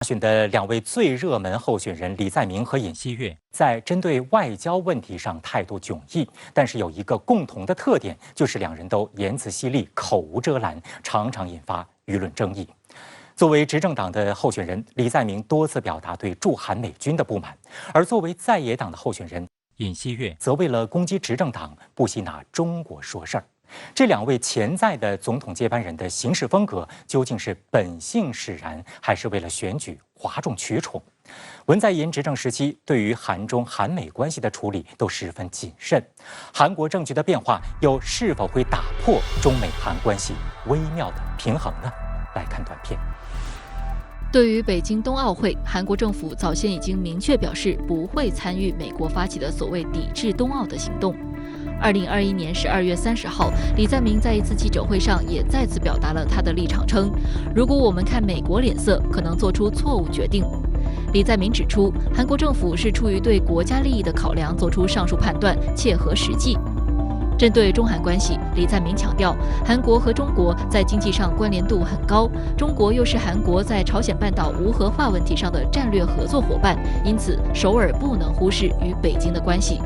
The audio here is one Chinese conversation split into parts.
选的两位最热门候选人李在明和尹锡悦，在针对外交问题上态度迥异，但是有一个共同的特点，就是两人都言辞犀利、口无遮拦，常常引发舆论争议。作为执政党的候选人，李在明多次表达对驻韩美军的不满，而作为在野党的候选人尹锡悦，则为了攻击执政党，不惜拿中国说事儿。这两位潜在的总统接班人的行事风格究竟是本性使然，还是为了选举哗众取宠？文在寅执政时期对于韩中韩美关系的处理都十分谨慎，韩国政局的变化又是否会打破中美韩关系微妙的平衡呢？来看短片。对于北京冬奥会，韩国政府早先已经明确表示不会参与美国发起的所谓抵制冬奥的行动。2021年12月30号，李在明在一次记者会上也再次表达了他的立场，称如果我们看美国脸色，可能做出错误决定。李在明指出，韩国政府是出于对国家利益的考量做出上述判断，切合实际。针对中韩关系，李在明强调，韩国和中国在经济上关联度很高，中国又是韩国在朝鲜半岛无核化问题上的战略合作伙伴，因此首尔不能忽视与北京的关系。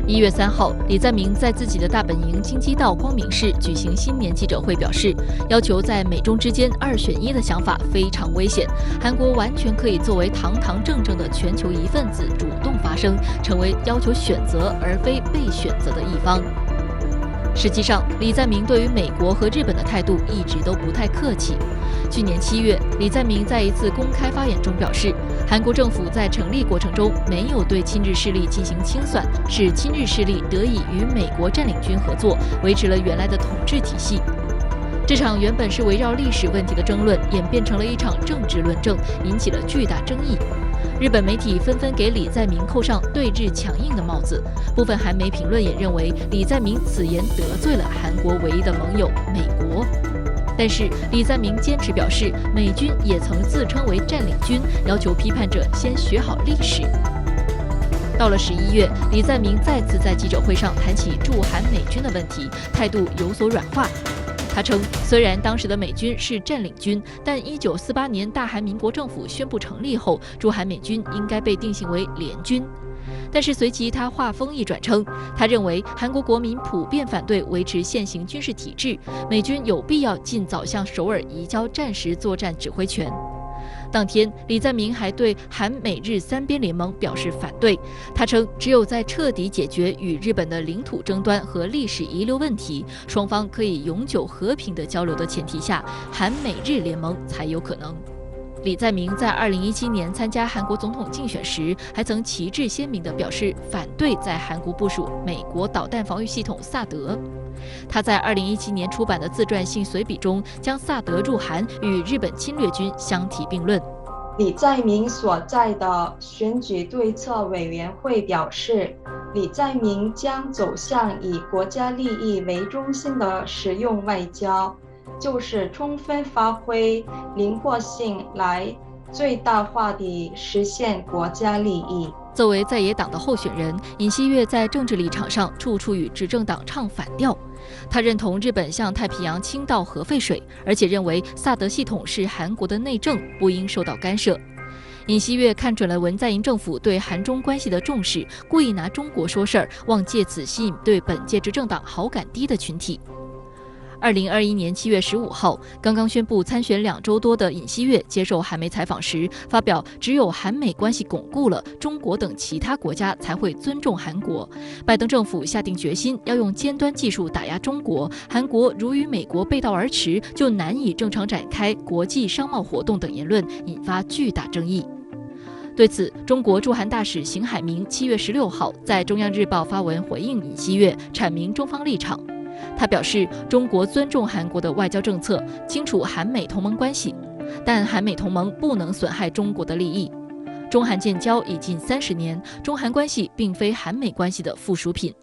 1月3号，李在明在自己的大本营京畿道光明市举行新年记者会，表示要求在美中之间2选1的想法非常危险，韩国完全可以作为堂堂正正的全球一份子主动发声，成为要求选择而非被选择的一方。实际上，李在明对于美国和日本的态度一直都不太客气。去年7月，李在明在一次公开发言中表示，韩国政府在成立过程中没有对亲日势力进行清算，使亲日势力得以与美国占领军合作，维持了原来的统治体系。这场原本是围绕历史问题的争论，演变成了一场政治论证，引起了巨大争议。日本媒体纷纷给李在明扣上对日强硬的帽子，部分韩媒评论也认为李在明此言得罪了韩国唯一的盟友美国。但是李在明坚持表示，美军也曾自称为占领军，要求批判者先学好历史。到了11月，李在明再次在记者会上谈起驻韩美军的问题，态度有所软化。他称，虽然当时的美军是占领军，但1948年大韩民国政府宣布成立后，驻韩美军应该被定性为联军。但是随即他话锋一转，称他认为韩国国民普遍反对维持现行军事体制，美军有必要尽早向首尔移交战时作战指挥权。当天，李在明还对韩美日三边联盟表示反对。他称，只有在彻底解决与日本的领土争端和历史遗留问题，双方可以永久和平的交流的前提下，韩美日联盟才有可能。李在明在2017年参加韩国总统竞选时，还曾旗帜鲜明地表示反对在韩国部署美国导弹防御系统萨德。他在2017年出版的自传性随笔中，将萨德入韩与日本侵略军相提并论。李在明所在的选举对策委员会表示，李在明将走向以国家利益为中心的实用外交，就是充分发挥灵活性来最大化地实现国家利益。作为在野党的候选人，尹锡悦在政治立场上处处与执政党唱反调。他认同日本向太平洋倾倒核废水，而且认为萨德系统是韩国的内政，不应受到干涉。尹锡悦看准了文在寅政府对韩中关系的重视，故意拿中国说事儿，望借此吸引对本届执政党好感低的群体。2021年7月15号，刚刚宣布参选2周多的尹锡悦接受韩媒采访时，发表只有韩美关系巩固了，中国等其他国家才会尊重韩国。拜登政府下定决心要用尖端技术打压中国，韩国如与美国背道而驰，就难以正常展开国际商贸活动等言论，引发巨大争议。对此，中国驻韩大使邢海明7月16号在中央日报发文回应尹锡悦，阐明中方立场。他表示，中国尊重韩国的外交政策，清楚韩美同盟关系，但韩美同盟不能损害中国的利益。中韩建交已近30年，中韩关系并非韩美关系的附属品。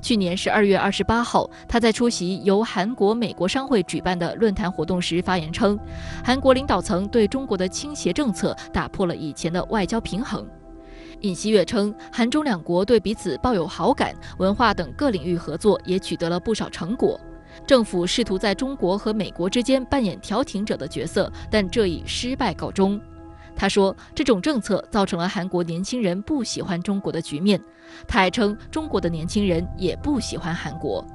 去年12月28号，他在出席由韩国美国商会举办的论坛活动时发言称，韩国领导层对中国的倾斜政策打破了以前的外交平衡。尹锡悦称，韩中两国对彼此抱有好感，文化等各领域合作也取得了不少成果。政府试图在中国和美国之间扮演调停者的角色，但这以失败告终。他说，这种政策造成了韩国年轻人不喜欢中国的局面。他还称，中国的年轻人也不喜欢韩国。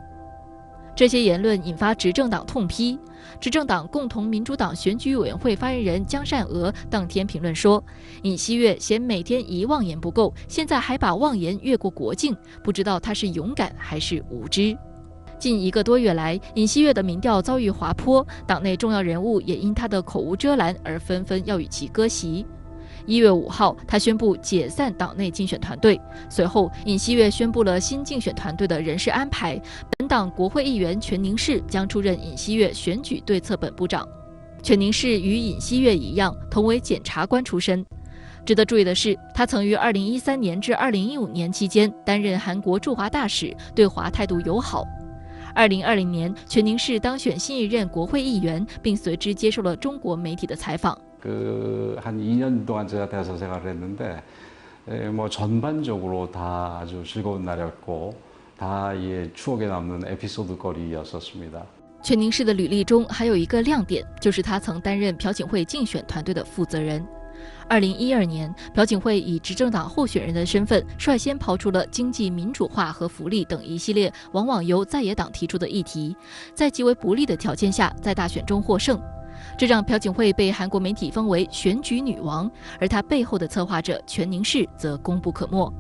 这些言论引发执政党痛批。执政党共同民主党选举委员会发言人姜善娥当天评论说，尹锡悦嫌每天一妄言不够，现在还把妄言越过国境，不知道他是勇敢还是无知。近1个多月来，尹锡悦的民调遭遇滑坡，党内重要人物也因他的口无遮拦而纷纷要与其割席。1月5号，他宣布解散党内竞选团队。随后，尹锡悦宣布了新竞选团队的人事安排。本党国会议员全宁市将出任尹锡悦选举对策本部长。全宁市与尹锡悦一样，同为检察官出身。值得注意的是，他曾于2013年至2015年期间担任韩国驻华大使，对华态度友好。2020年，全宁市当选新一任国会议员，并随之接受了中国媒体的采访。한 2년 동안 제가 대사 생활을 했는데 뭐 전반적으로 다 아주 즐거운 날이었고 다 추억에 남는 에피소드거리였었습니다. 全宁市的履历中还有一个亮点，就是他曾担任朴槿惠竞选团队的负责人。2012年，朴槿惠以执政党候选人的身份，率先抛出了经济民主化和福利等一系列往往由在野党提出的议题，在极为不利的条件下，在大选中获胜。这让朴槿惠被韩国媒体封为选举女王，而她背后的策划者全宁市则功不可没。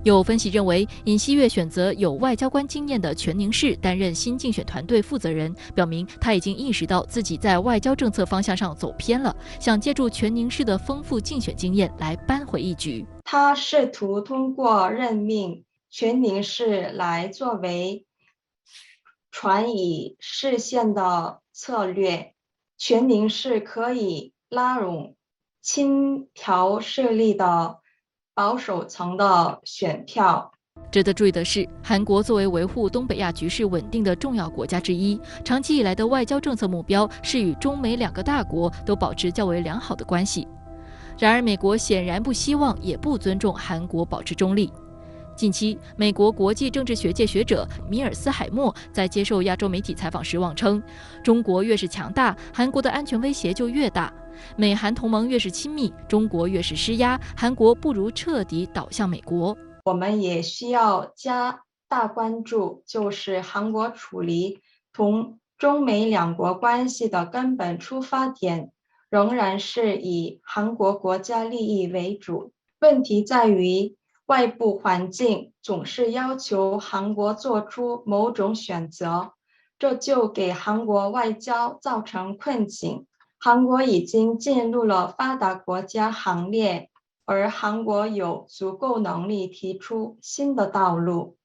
有分析认为，尹锡悦选择有外交官经验的全宁市担任新竞选团队负责人，表明他已经意识到自己在外交政策方向上走偏了，想借助全宁市的丰富竞选经验来扳回一局。他试图通过任命全宁市来作为传以视线的策略。全宁市可以拉拢亲朴势力的保守层的选票。值得注意的是，韩国作为维护东北亚局势稳定的重要国家之一，长期以来的外交政策目标是与中美2个大国都保持较为良好的关系。然而，美国显然不希望也不尊重韩国保持中立。近期，美国国际政治学界学者米尔斯海默在接受亚洲媒体采访时妄称，中国越是强大，韩国的安全威胁就越大。美韩同盟越是亲密，中国越是施压，韩国不如彻底倒向美国。我们也需要加大关注，就是韩国处理同中美2国关系的根本出发点仍然是以韩国国家利益为主。问题在于外部环境总是要求韩国做出某种选择，这就给韩国外交造成困境。韩国已经进入了发达国家行列，而韩国有足够能力提出新的道路。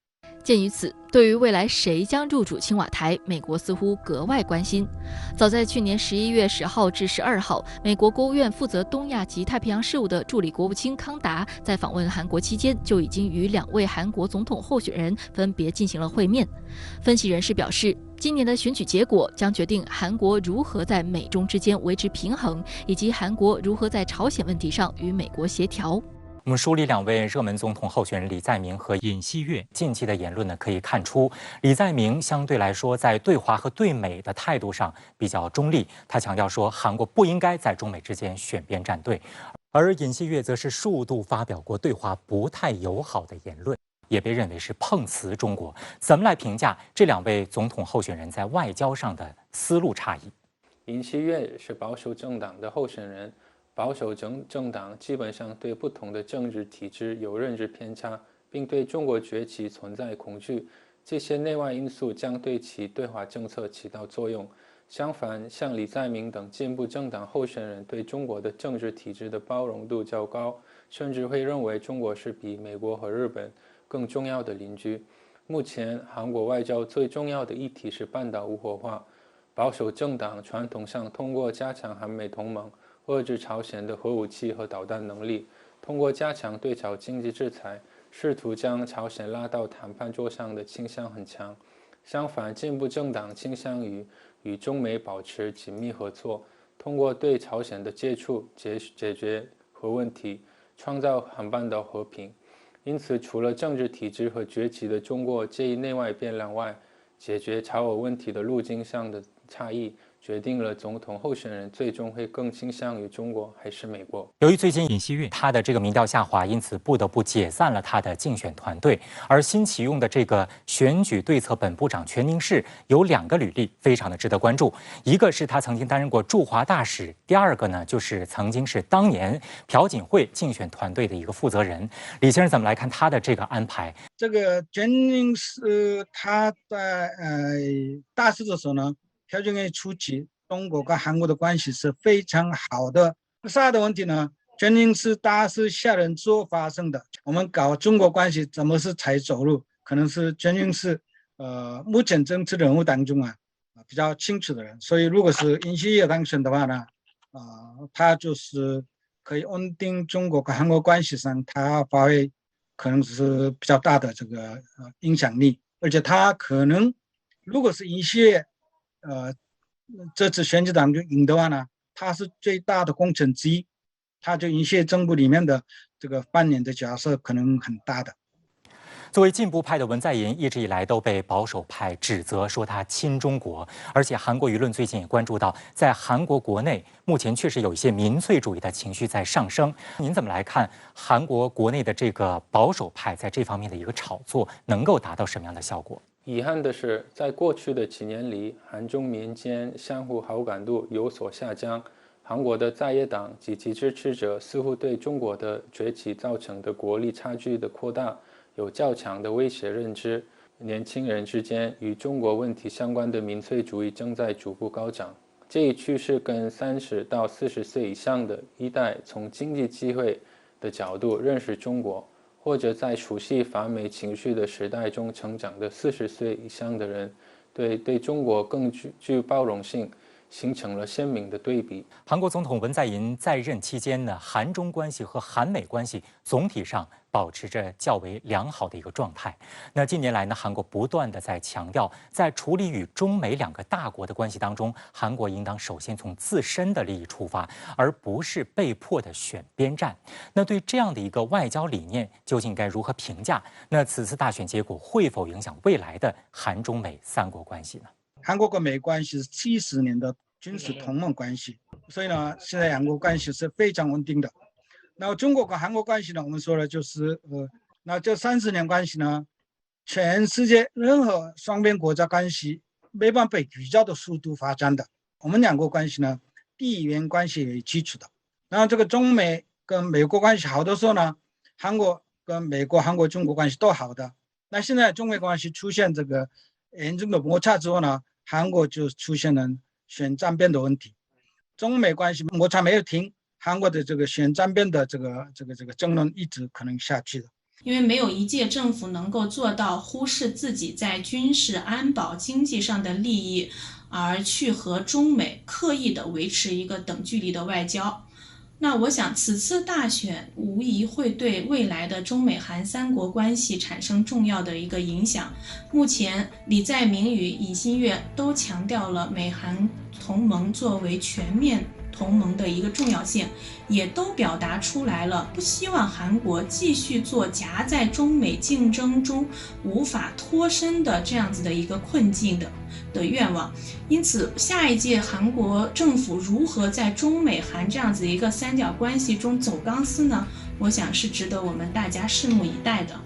鉴于此，对于未来谁将入主青瓦台，美国似乎格外关心。早在去年11月10号至12号，美国国务院负责东亚及太平洋事务的助理国务卿康达在访问韩国期间，就已经与2位韩国总统候选人分别进行了会面。分析人士表示，今年的选举结果将决定韩国如何在美中之间维持平衡，以及韩国如何在朝鲜问题上与美国协调。我们梳理2位热门总统候选人李在明和尹锡悦近期的言论呢，可以看出，李在明相对来说在对华和对美的态度上比较中立，他强调说韩国不应该在中美之间选边站队，而尹锡悦则是数度发表过对华不太友好的言论，也被认为是碰瓷中国。怎么来评价这2位总统候选人在外交上的思路差异？尹锡悦是保守政党的候选人。保守政党基本上对不同的政治体制有认知偏差，并对中国崛起存在恐惧，这些内外因素将对其对华政策起到作用。相反，像李在明等进步政党候选人对中国的政治体制的包容度较高，甚至会认为中国是比美国和日本更重要的邻居。目前，韩国外交最重要的议题是半岛无核化。保守政党传统上通过加强韩美同盟，遏制朝鲜的核武器和导弹能力，通过加强对朝经济制裁，试图将朝鲜拉到谈判桌上的倾向很强。相反，进步政党倾向于与中美保持紧密合作，通过对朝鲜的接触解决核问题，创造韩半岛和平。因此，除了政治体制和崛起的中国这一内外变量外，解决朝俄问题的路径上的差异决定了总统候选人最终会更倾向于中国还是美国。由于最近尹锡悦他的这个民调下滑，因此不得不解散了他的竞选团队。而新启用的这个选举对策本部长全宁世有2个履历，非常的值得关注。一个是他曾经担任过驻华大使，第二个呢就是曾经是当年朴槿惠竞选团队的一个负责人。李先生怎么来看他的这个安排？这个全宁世他在大使的时候呢，朴槿惠初期中国跟韩国的关系是非常好的。啥的问题呢？全宁世大使下任之后发生的。我们搞中国关系怎么是才走路？可能是全宁世目前政治人物当中比较清楚的人。所以如果是尹锡悦当选的话呢，他就是可以稳定中国跟韩国关系上，他发挥可能是比较大的这个影响力。而且他可能如果是尹锡悦这次选举当中赢的话呢，他是最大的功臣之一，他就尹锡悦政府里面的这个扮演的角色可能很大的。作为进步派的文在寅，一直以来都被保守派指责说他亲中国，而且韩国舆论最近也关注到，在韩国国内目前确实有一些民粹主义的情绪在上升。您怎么来看韩国国内的这个保守派在这方面的一个炒作，能够达到什么样的效果？遗憾的是，在过去的几年里，韩中民间相互好感度有所下降。韩国的在野党及其支持者似乎对中国的崛起造成的国力差距的扩大有较强的威胁认知。年轻人之间与中国问题相关的民粹主义正在逐步高涨。这一趋势跟30到40岁以上的一代从经济机会的角度认识中国，或者在熟悉反美情绪的时代中成长的40岁以上的人，对中国更具包容性，形成了鲜明的对比。韩国总统文在寅在任期间呢，韩中关系和韩美关系总体上保持着较为良好的一个状态。那近年来呢，韩国不断的在强调，在处理与中美2个大国的关系当中，韩国应当首先从自身的利益出发，而不是被迫的选边站。那对这样的一个外交理念，究竟该如何评价？那此次大选结果会否影响未来的韩中美3国关系呢？韩国跟美关系是70年的军事同盟关系，所以呢，现在两国关系是非常稳定的。那中国跟韩国关系呢，我们说的就是那这30年关系呢，全世界任何双边国家关系没办法被比较的速度发展的。我们两国关系呢，地缘关系为基础的。然后这个中美跟美国关系好的时候呢，韩国跟美国、韩国、中国关系都好的。那现在中美关系出现这个严重的摩擦之后呢，韩国就出现了选站边的问题。中美关系摩擦没有停，韩国的这个选站边的这个争论一直可能下去的。因为没有一届政府能够做到忽视自己在军事、安保、经济上的利益，而去和中美刻意的维持一个等距离的外交。那我想此次大选无疑会对未来的中美韩3国关系产生重要的一个影响。目前李在明与尹锡悦都强调了美韩同盟作为全面同盟的一个重要性，也都表达出来了不希望韩国继续做夹在中美竞争中无法脱身的这样子的一个困境的愿望。因此下一届韩国政府如何在中美韩这样子一个3角关系中走钢丝呢？我想是值得我们大家拭目以待的。